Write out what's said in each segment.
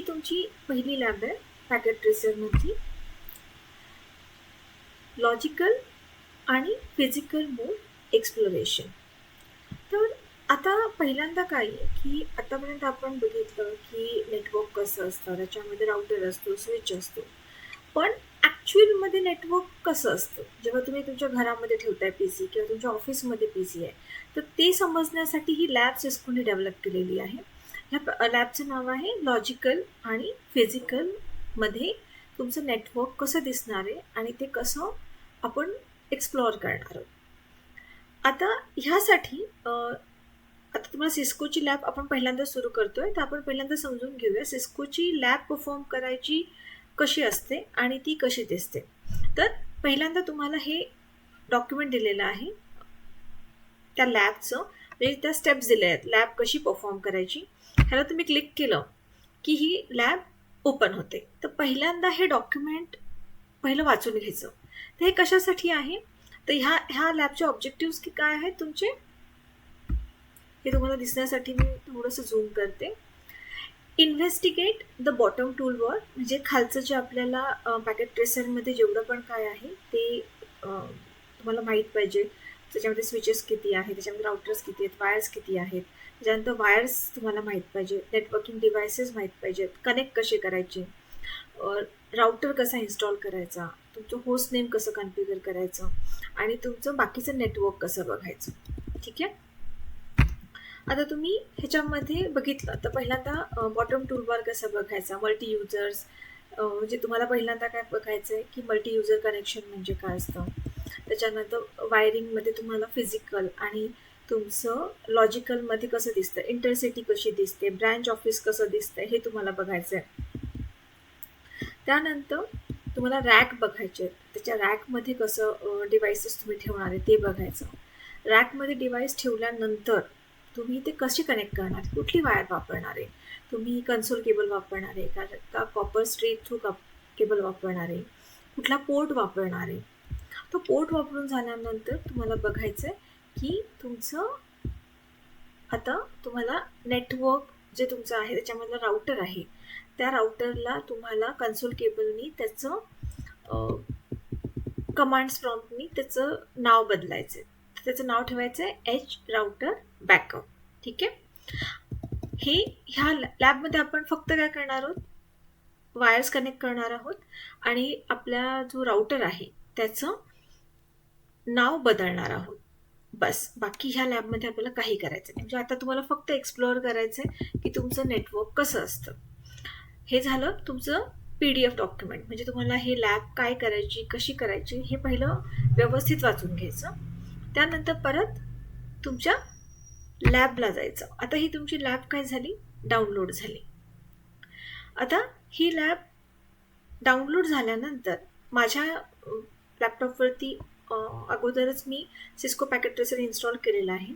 तुमची पहिली लॅब आहे पॅकेट ट्रेसरमधली. लॉजिकल आणि फिजिकल मोड एक्सप्लोरेशन. तर आता पहिल्यांदा काय आहे की आतापर्यंत आपण बघितलं की नेटवर्क कसं असतं, त्याच्यामध्ये राउटर असतो, स्विच असतो. पण ॲक्च्युअलमध्ये नेटवर्क कसं असतं, जेव्हा तुम्ही तुमच्या घरामध्ये ठेवताय पी सी किंवा तुमच्या ऑफिसमध्ये पी सी आहे, तर ते समजण्यासाठी ही लॅब सिस्कोने डेव्हलप केलेली आहे. ह्या लॅबचं नाव आहे लॉजिकल आणि फिजिकलमध्ये तुमचं नेटवर्क कसं दिसणार आहे आणि ते कसं आपण एक्सप्लोअर करणार आहोत. आता ह्यासाठी आता तुम्हाला सिस्कोची लॅब आपण पहिल्यांदा सुरू करतोय, तर आपण पहिल्यांदा समजून घेऊया सिस्कोची लॅब परफॉर्म करायची कशी असते आणि ती कशी दिसते. तर पहिल्यांदा तुम्हाला हे डॉक्युमेंट दिलेलं आहे त्या लॅबचं, म्हणजे त्या स्टेप्स दिल्या आहेत लॅब कशी परफॉर्म करायची. ह्याला तुम्ही क्लिक केलं की ही लॅब ओपन होते. तर पहिल्यांदा हे डॉक्युमेंट पहिलं वाचून घ्यायचं. तर हे कशासाठी आहे, तर ह्या लॅबचे ऑब्जेक्टिव्ह की काय आहेत तुमचे हे तुम्हाला दिसण्यासाठी मी थोडंसं झूम करते. इन्व्हेस्टिगेट द बॉटम टूलवर, म्हणजे खालचं जे आपल्याला पॅकेट ट्रेसरमध्ये जेवढं पण काय आहे ते तुम्हाला माहीत पाहिजे. त्याच्यामध्ये स्विचेस किती आहेत, त्याच्यामध्ये राउटर्स किती आहेत, वायर्स किती आहेत, त्याच्यानंतर वायर्स तुम्हाला माहीत पाहिजे, नेटवर्किंग डिव्हायसेस माहीत पाहिजेत, कनेक्ट कसे करायचे, राउटर कसा इन्स्टॉल करायचा, तुमचं होस्ट नेम कसं कॉन्फिगर करायचं आणि तुमचं बाकीचं नेटवर्क कसं बघायचं. ठीक आहे. आता तुम्ही ह्याच्यामध्ये बघितलं तर पहिल्यांदा बॉटम टूलबार कसा बघायचा, मल्टी युजर्स, म्हणजे तुम्हाला पहिल्यांदा काय बघायचं आहे की मल्टी युजर कनेक्शन म्हणजे काय असतं. त्याच्यानंतर वायरिंगमध्ये तुम्हाला फिजिकल आणि तुमचं लॉजिकलमध्ये कसं दिसतं, इंटरसिटी कशी दिसते, ब्रँच ऑफिस कसं दिसतं हे तुम्हाला बघायचं आहे. त्यानंतर तुम्हाला रॅक बघायचे, त्याच्या रॅकमध्ये कसं डिव्हाइसेस तुम्ही ठेवणार आहे ते बघायचं. रॅकमध्ये डिव्हाइस ठेवल्यानंतर तुम्ही ते कसे कनेक्ट करणार, कुठली वायर वापरणार आहे, तुम्ही कन्सोल केबल वापरणार आहे का कॉपर स्ट्रेट थ्रू केबल वापरणार आहे, कुठला पोर्ट वापरणार आहे. तो पोर्ट वापरून झाल्यानंतर तुम्हाला बघायचं आहे की तुमचं आता तुम्हाला नेटवर्क जे तुमचं आहे त्याच्यामधलं राउटर आहे, त्या राउटरला तुम्हाला कन्सोल केबलनी त्याचं कमांड्स प्रॉम्प्टनी त्याचं नाव बदलायचं आहे. त्याचं नाव ठेवायचं आहे एच राउटर बॅकअप. ठीक आहे. ह्या लॅबमध्ये आपण फक्त काय करणार आहोत, वायर्स कनेक्ट करणार आहोत आणि आपला जो राउटर आहे त्याचं नाव बदलणार आहोत, बस. बाकी ह्या लॅबमध्ये आपल्याला काही करायचं नाही. म्हणजे आता तुम्हाला फक्त एक्सप्लोअर करायचं आहे की तुमचं नेटवर्क कसं असतं. हे झालं तुमचं PDF डॉक्युमेंट, म्हणजे तुम्हाला हे लॅब काय करायची, कशी करायची हे पहिलं व्यवस्थित वाचून घ्यायचं. त्यानंतर परत तुमच्या लॅबला जायचं. आता ही तुमची लॅब काय झाली, डाउनलोड झाली. आता ही लॅब डाउनलोड झाल्यानंतर माझ्या लॅपटॉपवरती अगोदरच मी सिस्को पॅकेट ट्रेसर इन्स्टॉल केलेला आहे.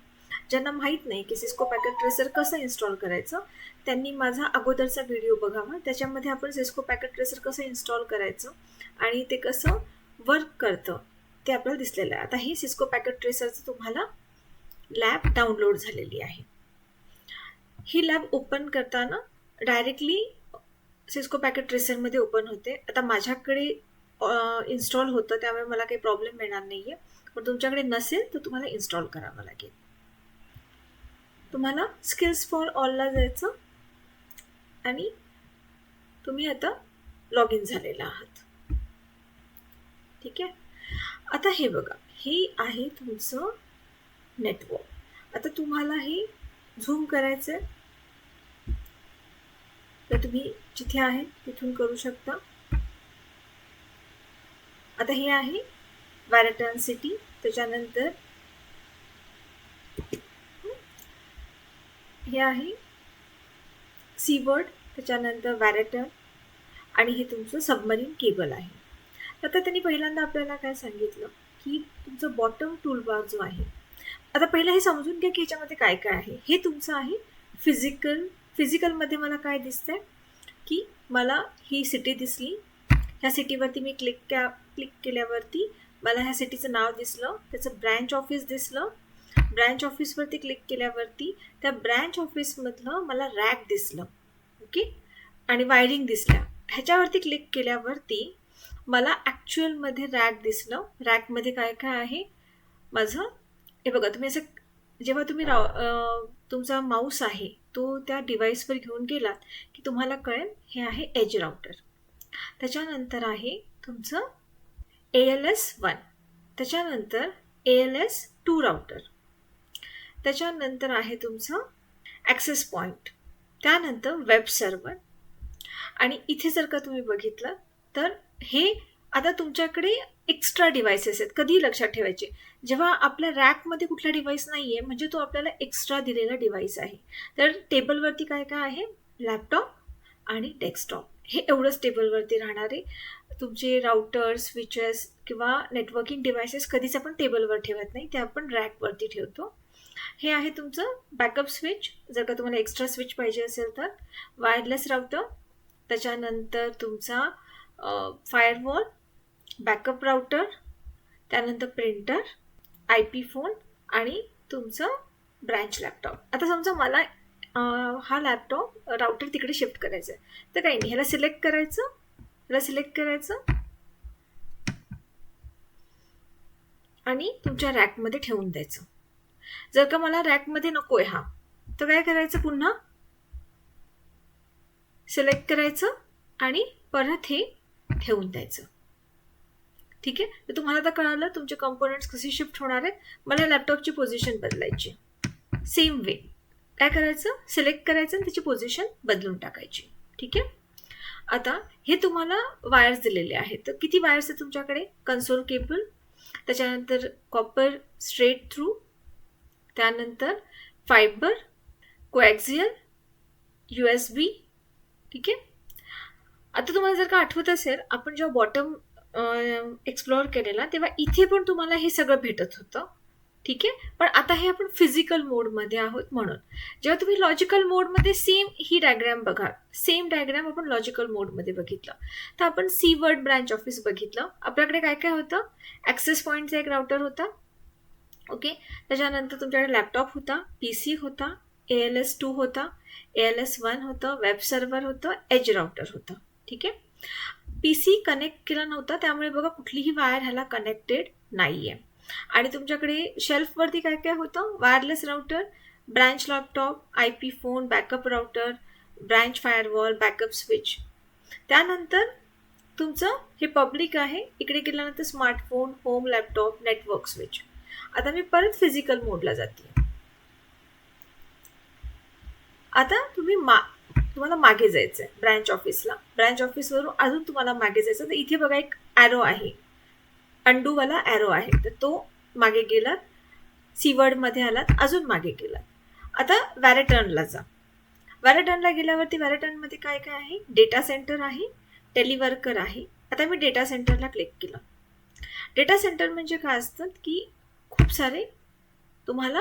ज्यांना माहीत नाही की सिस्को पॅकेट ट्रेसर कसं इन्स्टॉल करायचं, त्यांनी माझा अगोदरचा व्हिडिओ बघावा. त्याच्यामध्ये आपण सिस्को पॅकेट ट्रेसर कसं इन्स्टॉल करायचं आणि ते कसं वर्क करतं ते आपल्याला दिसलेलं आहे. आता ही सिस्को पॅकेट ट्रेसरचं तुम्हाला लॅब डाउनलोड झालेली आहे. ही लॅब ओपन करताना डायरेक्टली सिस्को पॅकेट ट्रेसरमध्ये ओपन होते. आता माझ्याकडे इन्स्टॉल होतं त्यामुळे मला काही प्रॉब्लेम येणार नाही आहे, पण तुमच्याकडे नसेल तर तुम्हाला इन्स्टॉल करावं लागेल. तुम्हाला स्किल्स फॉर ऑलला जायचं आणि तुम्ही आता लॉग इन झालेला आहात. ठीक आहे. आता हे बघा, हे आहे तुमचं नेटवर्क. आता तुम्हाला हे झूम करायचं आहे तर तुम्ही जिथे आहे तिथून करू शकता. आता हे आहे वॅरेटन सिटी, त्याच्यानंतर हे आहे सीवर्ड, त्याच्यानंतर वॅरेटन आणि हे तुमचं सबमरीन केबल आहे. आता त्यांनी पहिल्यांदा आपल्याला काय सांगितलं की तुमचं बॉटम टूलबार जो आहे, आता पहिलं हे समजून घ्या की ह्याच्यामध्ये काय काय आहे. हे तुमचं आहे फिजिकलमध्ये मला काय दिसतंय की मला ही सिटी दिसली, ह्या सिटीवरती मी क्लिक केल्यावरती मला ह्या सिटीचं नाव दिसलं, त्याचं ब्रँच ऑफिस दिसलं. ब्रँच ऑफिसवरती क्लिक केल्यावरती त्या ब्रँच ऑफिसमधलं मला रॅक दिसलं. ओके. आणि वायरिंग दिसल्या. ह्याच्यावरती क्लिक केल्यावरती मला ॲक्च्युअलमध्ये रॅक दिसलं. रॅकमध्ये काय काय आहे माझं, हे बघा. तुम्ही असं जेव्हा तुम्ही तुमचा माऊस आहे तो त्या डिव्हाइसवर घेऊन गेलात की तुम्हाला कळेल हे आहे एज राउटर. त्याच्यानंतर आहे तुमचं ALS1, त्याच्यानंतर ALS2 राउटर, त्याच्यानंतर आहे तुमचं ॲक्सेस पॉईंट, त्यानंतर वेब सर्व्हर. आणि इथे जर का तुम्ही बघितलं तर हे आता तुमच्याकडे एक्स्ट्रा डिव्हाइसेस आहेत. कधी लक्षात ठेवायचे, जेव्हा आपल्या रॅकमध्ये कुठला डिव्हाइस नाही आहे म्हणजे तो आपल्याला एक्स्ट्रा दिलेला डिव्हाइस आहे. तर टेबलवरती काय काय आहे, लॅपटॉप आणि डेस्कटॉप, हे एवढंच टेबलवरती राहणारे. तुमचे राउटर, स्विचेस किंवा नेटवर्किंग डिव्हाइसेस कधीच आपण टेबलवर ठेवत नाही, ते आपण रॅकवरती ठेवतो. हे आहे तुमचं बॅकअप स्विच, जर का तुम्हाला एक्स्ट्रा स्विच पाहिजे असेल तर. वायरलेस राउटर, त्याच्यानंतर तुमचा फायरवॉल, बॅकअप राउटर, त्यानंतर प्रिंटर, IP फोन आणि तुमचं ब्रँच लॅपटॉप. आता समजा मला हा लॅपटॉप राउटर तिकडे शिफ्ट करायचा आहे, तर काही नाही, ह्याला सिलेक्ट करायचं, ह्याला सिलेक्ट करायचं आणि तुमच्या रॅकमध्ये ठेवून द्यायचं. जर का मला रॅकमध्ये नको आहे हा, तर काय करायचं, पुन्हा सिलेक्ट करायचं आणि परत हे ठेवून द्यायचं. ठीक आहे. तर तुम्हाला आता कळालं तुमचे कंपोनंट्स कसे शिफ्ट होणार आहेत. मला लॅपटॉपची पोझिशन बदलायची. सेम वे काय करायचं, सिलेक्ट करायचं आणि त्याची पोझिशन बदलून टाकायची. ठीक आहे. आता हे तुम्हाला वायर्स दिलेले आहेत. तर किती वायर्स आहेत तुमच्याकडे, कन्सोल केबल, त्याच्यानंतर कॉपर स्ट्रेट थ्रू, त्यानंतर फायबर, कोॲक्सियल, USB. ठीक आहे. आता तुम्हाला जर का आठवत असेल, आपण जेव्हा बॉटम एक्सप्लोअर केलेला तेव्हा इथे पण तुम्हाला हे सगळं भेटत होतं. ठीक आहे. पण आता हे आपण फिजिकल मोडमध्ये आहोत, म्हणून जेव्हा तुम्ही लॉजिकल मोडमध्ये सेम ही डायग्रॅम बघा, सेम डायग्रॅम आपण लॉजिकल मोडमध्ये बघितलं. तर आपण सीवर्ड ब्रांच ऑफिस बघितलं. आपल्याकडे काय काय होतं, ॲक्सेस पॉईंटचा एक राउटर होता. ओके. त्याच्यानंतर तुमच्याकडे लॅपटॉप होता, PC होता, ALS2 होता, ALS1 होतं, वेब सर्व्हर होतं, एज राउटर होतं. ठीक आहे. PC कनेक्ट केला नव्हता, त्यामुळे बघा कुठलीही वायर ह्याला कनेक्टेड नाही आहे. आणि तुमच्याकडे शेल्फवरती काय काय होतं, wireless router, branch laptop, IP phone, backup router, branch firewall, backup switch. त्यानंतर तुमचं हे पब्लिक आहे. इकडे गेल्यानंतर smartphone, home laptop, network switch. आता मी परत फिजिकल मोडला जाते. आता तुम्हाला मागे जायचं आहे ब्रँच ऑफिसला. ब्रँच ऑफिसवरून अजून तुम्हाला मागे जायचं, तर इथे बघा एक ॲरो आहे, अंडूवाला ॲरो आहे. तर तो मागे गेलात, सीवर्डमध्ये आलात, अजून मागे गेलात. आता वॅरेटर्नला जा. वॅरेटर्नला गेल्यावरती वॅरेटर्नमध्ये काय काय आहे, डेटा सेंटर आहे, टेलिवर्कर आहे. आता मी डेटा सेंटरला क्लिक केलं. डेटा सेंटर म्हणजे काय असतात की खूप सारे तुम्हाला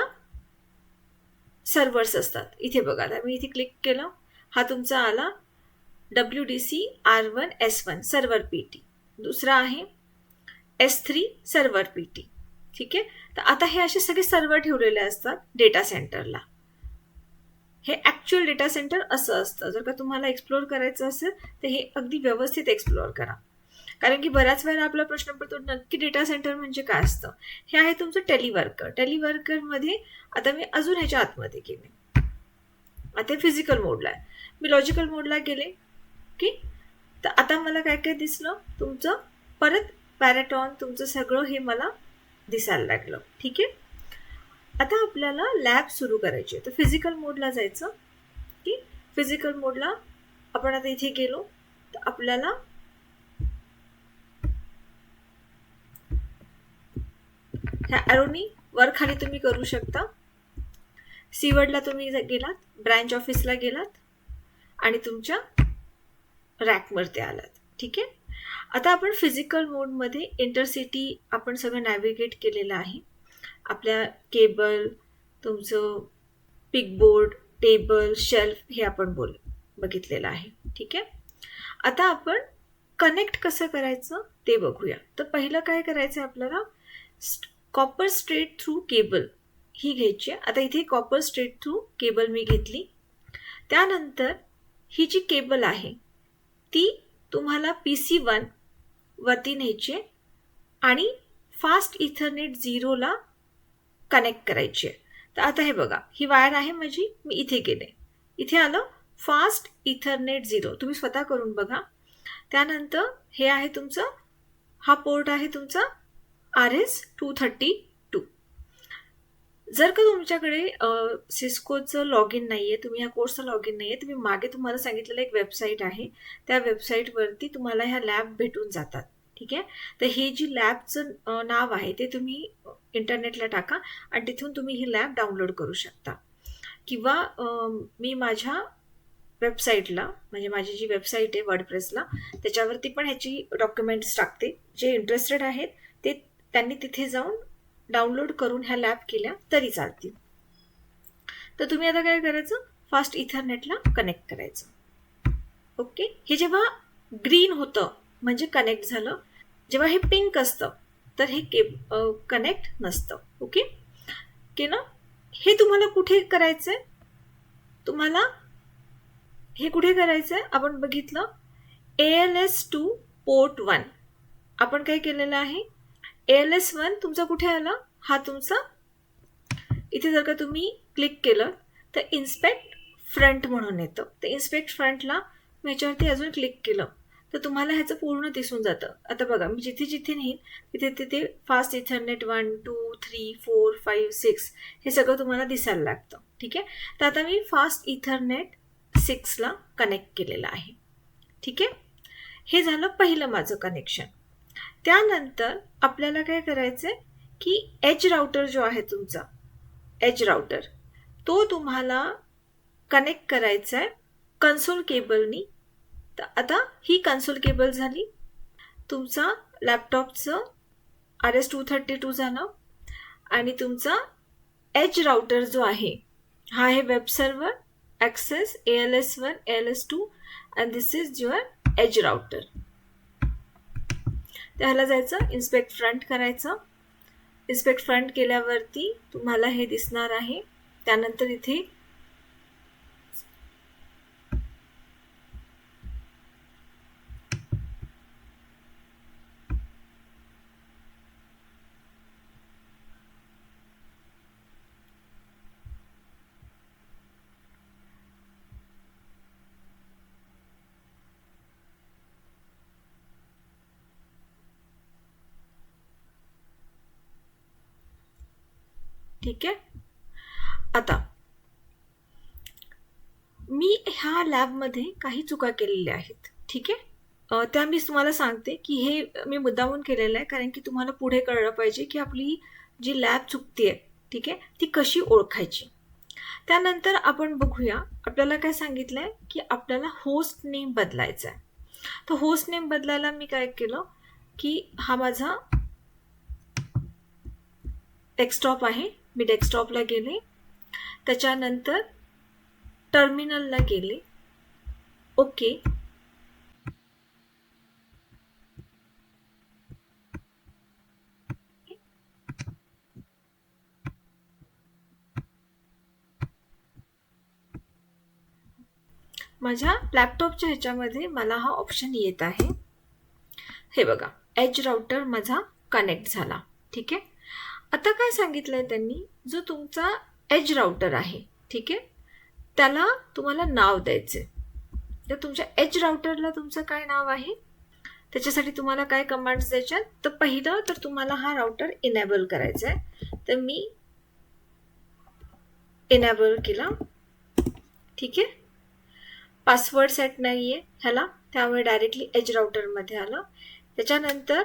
सर्व्हर्स असतात. इथे बघा, आता मी इथे क्लिक केलं, हा तुमचा आला WDC R1 S1 server PT. दुसरा आहे S3 सर्व्हर PT. ठीक आहे. तर आता हे असे सगळे सर्व्हर ठेवलेले असतात डेटा सेंटरला. हे ॲक्च्युअल डेटा सेंटर असं असतं. जर का तुम्हाला एक्सप्लोअर करायचं असेल तर हे अगदी व्यवस्थित एक्सप्लोअर करा, कारण की बऱ्याच वेळेला आपला प्रश्न पडतो नक्की डेटा सेंटर म्हणजे काय असतं. हे आहे तुमचं टेलिवर्कर. टेलिवर्करमध्ये आता मी अजून ह्याच्या आतमध्ये गेले, आता फिजिकल मोडला आहे. मी लॉजिकल मोडला गेले. ओके. तर आता मला काय काय दिसलं, तुमचं परत पॅरेटॉन, तुमचं सगळं हे मला दिसायला लागलं. ठीक आहे. आता आपल्याला लॅब सुरू करायची आहे, तर फिजिकल मोडला जायचं. की फिजिकल मोडला आपण आता इथे गेलो तर आपल्याला ह्या ॲरोनी वर खाली तुम्ही करू शकता. सीवर्डला तुम्ही गेलात, ब्रँच ऑफिसला गेलात आणि तुमच्या रॅकवरती आलात. ठीक आहे. आता आपण फिजिकल मोडमध्ये इंटरसिटी आपण सगळं नॅव्हिगेट केलेलं आहे. आपल्या केबल, तुमचं पिकबोर्ड, टेबल, शेल्फ हे आपण बघितलेलं आहे. ठीक आहे. आता आपण कनेक्ट कसं करायचं ते बघूया. तर पहिलं काय करायचं आपल्याला, कॉपर स्ट्रेट थ्रू केबल ही घ्यायची आहे. आता इथे कॉपर स्ट्रेट थ्रू केबल मी घेतली. त्यानंतर ही जी केबल आहे ती तुम्हाला PC1 वरती न्यायची आहे आणि फास्ट इथरनेट 0ला कनेक्ट करायची आहे. तर आता हे बघा, ही वायर आहे माझी, मी इथे गेले, इथे आलं फास्ट इथरनेट 0. तुम्ही स्वतः करून बघा. त्यानंतर हे आहे तुमचं, हा पोर्ट आहे तुमचा RS-232. जर का तुमच्याकडे सिस्कोचं लॉग इन नाही आहे, तुम्ही ह्या कोर्सचं लॉग इन नाही आहे, तुम्ही मागे तुम्हाला सांगितलेलं एक वेबसाईट आहे, त्या वेबसाईटवरती तुम्हाला ह्या लॅब भेटून जातात. ठीक आहे. तर हे जी लॅबचं नाव आहे ते तुम्ही इंटरनेटला टाका आणि तिथून तुम्ही ही लॅब डाउनलोड करू शकता. किंवा मी माझ्या वेबसाईटला, म्हणजे माझी जी वेबसाईट आहे वर्डप्रेसला, त्याच्यावरती पण ह्याची डॉक्युमेंट्स टाकते. जे इंटरेस्टेड आहेत ते त्यांनी तिथे जाऊन डाउनलोड करून ह्या लॅब केल्या तरी चालतील. तर तुम्ही आता काय करायचं, फास्ट इथरनेटला कनेक्ट करायचं. ओके. हे जेव्हा ग्रीन होतं म्हणजे कनेक्ट झालं, जेव्हा हे पिंक असतं तर हे कनेक्ट नसतं. ओके की ना. हे तुम्हाला कुठे करायचंय, तुम्हाला हे कुठे करायचंय, आपण बघितलं ALS2 पोर्ट 1 आपण काय केलेलं आहे. ALS1 तुमचा कुठे आला, हा तुमचा इथे जर का तुम्ही क्लिक केलं तर इन्स्पेक्ट फ्रंट म्हणून येतं. तर इन्स्पेक्ट फ्रंटला मी ह्याच्यावरती अजून क्लिक केलं तर तुम्हाला ह्याचं पूर्ण दिसून जातं. आता बघा, मी जिथे जिथे नेईन तिथे तिथे फास्ट इथरनेट 1, 2, 3, 4, 5, 6 हे सगळं तुम्हाला दिसायला लागतं. ठीक आहे. तर आता मी फास्ट इथरनेट 6ला कनेक्ट केलेलं आहे. ठीक आहे. हे झालं पहिलं माझं कनेक्शन. त्यानंतर आपल्याला काय करायचंय की एज राउटर जो आहे तुमचा, एज राउटर, तो तुम्हाला कनेक्ट करायचा आहे कन्सोल केबलनी. तर आता ही कन्सोल केबल झाली, तुमचा लॅपटॉपचं RS-232 झालं आणि तुमचा एज राउटर जो आहे हा आहे web server access ALS1, ALS2 and this is your edge router. त्याला जायचं, इन्स्पेक्ट फ्रंट करायचं. इन्स्पेक्ट फ्रंट केल्यावरती तुम्हाला हे दिसणार आहे. त्यानंतर इथे ठीक आहे. आता मी ह्या लॅबमध्ये काही चुका केलेल्या आहेत. ठीक आहे. त्या मी तुम्हाला सांगते की हे मी मुद्दामून केलेलं आहे कारण की तुम्हाला पुढे कळलं पाहिजे की आपली जी लॅब चुकतीये, ठीक आहे, ती कशी ओळखायची. त्यानंतर आपण बघूया, आपल्याला काय सांगितलंय की आपल्याला होस्ट नेम बदलायचा आहे. तर होस्ट नेम बदलायला मी काय केलं की हा माझा डेस्कटॉप आहे, मी डेस्कटॉपला गेले, त्याच्यानंतर टर्मिनलला गेले. ओके. माझ्या लॅपटॉपच्या ह्याच्यामध्ये मला हा ऑप्शन येत आहे. हे बघा, एज राउटर माझा कनेक्ट झाला. ठीक आहे. आता काय सांगितलंय त्यांनी, जो तुमचा एज राउटर आहे, ठीक आहे, त्याला तुम्हाला नाव द्यायचे. तर तुमच्या एज राउटरला तुमचं काय नाव आहे, त्याच्यासाठी तुम्हाला काय कमांड्स द्यायच्यात. तर पहिलं तर तुम्हाला हा राउटर इनेबल करायचा आहे. तर मी इनेबल केला. ठीक आहे. पासवर्ड सेट नाही आहे ह्याला, त्यामुळे डायरेक्टली एज राउटरमध्ये आलं. त्याच्यानंतर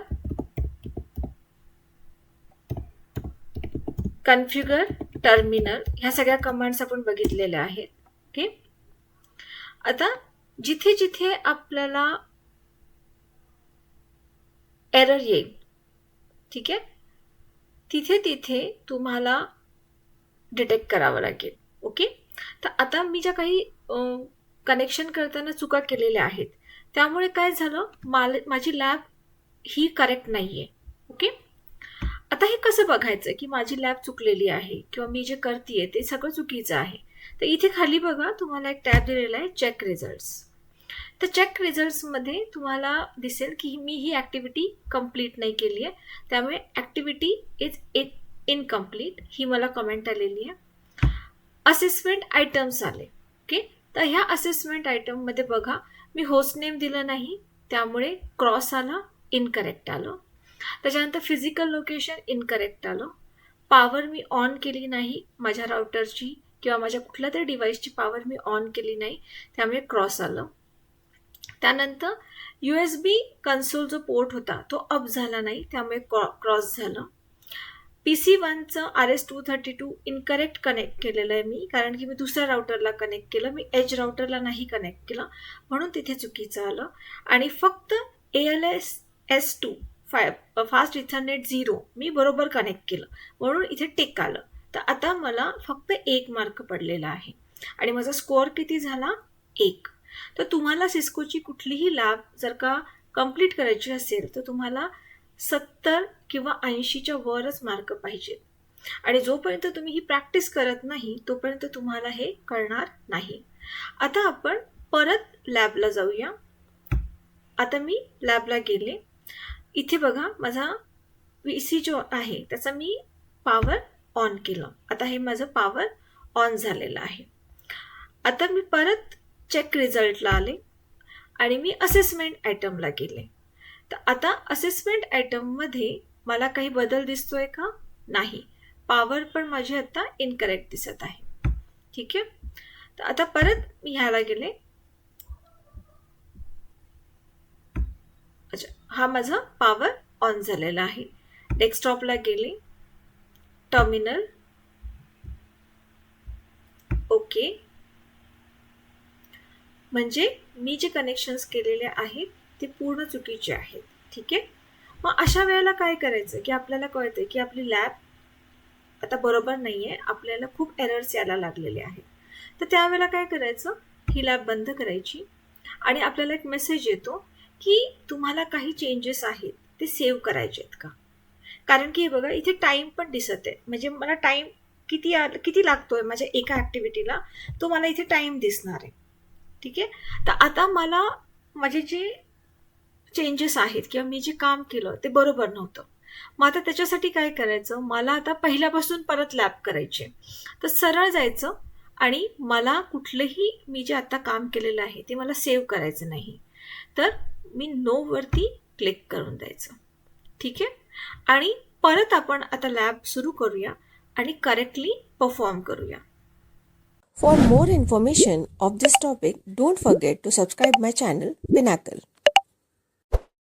कॉन्फिगर टर्मिनल, ह्या सगळ्या कमांड्स आपण बघितलेल्या आहेत. ओके. आता जिथे जिथे आपल्याला एरर येईल, ठीक आहे, तिथे तिथे तुम्हाला डिटेक्ट करावं लागेल. ओके. तर आता मी ज्या काही कनेक्शन करताना चुका केलेल्या आहेत त्यामुळे काय झालं, माझी लॅब ही करेक्ट नाही आहे. ओके. आता हे कसं बघायचं की माझी लॅब चुकलेली आहे किंवा मी जे करतेय ते सगळं चुकीचं आहे. तर इथे खाली बघा तुम्हाला एक टॅब दिलेला आहे चेक रिझल्ट्स. तर चेक रिझल्ट्समध्ये तुम्हाला दिसेल की मी ही ॲक्टिव्हिटी कंप्लीट नाही केली आहे, त्यामुळे ॲक्टिव्हिटी इज इनकम्प्लीट ही मला कमेंट आलेली आहे. असेसमेंट आयटम्स आले. ओके, तर ह्या असेसमेंट आयटममध्ये बघा मी होस्ट नेम दिलं नाही, त्यामुळे क्रॉस आलं, इनकरेक्ट आलं. त्याच्यानंतर फिजिकल लोकेशन इनकरेक्ट आलं. पॉवर मी ऑन केली नाही माझ्या राउटरची किंवा माझ्या कुठल्या तरी डिव्हाइसची पॉवर मी ऑन केली नाही, त्यामुळे क्रॉस आलं. त्यानंतर USB कन्सोल जो पोर्ट होता तो अप झाला नाही, त्यामुळे क्रॉस झालं. PC1चं RS-232 इनकरेक्ट कनेक्ट केलेलं आहे मी, कारण की मी दुसऱ्या राउटरला कनेक्ट केलं, मी एज राउटरला नाही कनेक्ट केलं, म्हणून तिथे चुकीचं आलं. आणि फक्त ALS S2 फास्ट इथरनेट 0 मी बरोबर कनेक्ट केलं, म्हणून इथे टिक आलं. तर आता मला फक्त 1 मार्क पडलेला आहे आणि माझा स्कोअर किती झाला? 1. तर तुम्हाला सिस्कोची कुठलीही लॅब जर का कंप्लीट करायची असेल तर तुम्हाला 70 किंवा 80च्या वरच मार्क पाहिजेत. आणि जोपर्यंत तुम्ही ही प्रॅक्टिस करत नाही तोपर्यंत तुम्हाला हे कळणार नाही. आता आपण परत लॅबला जाऊया. आता मी लॅबला गेले. इथे बघा माझा PC जो आहे त्याचा मी पॉवर ऑन केलं. आता हे माझं पॉवर ऑन झालेलं आहे. आता मी परत चेक रिझल्टला आले आणि मी असेसमेंट आयटमला गेले. तर आता असेसमेंट आयटममध्ये मला काही बदल दिसतोय का? नाही. पॉवर पण माझी आता इनकरेक्ट दिसत आहे. ठीक आहे, तर आता परत मी ह्याला गेले. अच्छा, हा माझा पॉवर ऑन झालेला आहे. डेस्कटॉपला गेले, टर्मिनल, ओके. म्हणजे मी जे कनेक्शन्स केलेले आहेत ते पूर्ण चुकीचे आहेत. ठीक आहे, मग अशा वेळेला काय करायचं की आपल्याला कळतं की आपली लॅब आता बरोबर नाही आहे, आपल्याला खूप एरर्स यायला लागलेले आहेत. तर त्यावेळेला काय करायचं, ही लॅब बंद करायची आणि आपल्याला एक मेसेज येतो की तुम्हाला काही चेंजेस आहेत ते सेव्ह करायचे आहेत का. कारण की हे बघा इथे टाईम पण दिसत आहे, म्हणजे मला टाईम किती लागतोय माझ्या एका ॲक्टिव्हिटीला तो मला इथे टाईम दिसणार आहे. ठीक आहे, तर आता मला माझे जे चेंजेस आहेत किंवा मी जे काम केलं ते बरोबर नव्हतं. मग आता त्याच्यासाठी काय करायचं, मला आता पहिल्यापासून परत लॅब करायचे. तर सरळ जायचं आणि मला कुठलंही मी जे आता काम केलेलं आहे ते मला सेव्ह करायचं नाही, तर मी नो वरती क्लिक करून द्यायचं. ठीक आहे, आणि परत आपण आता लॅब सुरू करूया आणि करेक्टली परफॉर्म करूया. For more information of this topic, don't forget to subscribe my channel Pinnacle.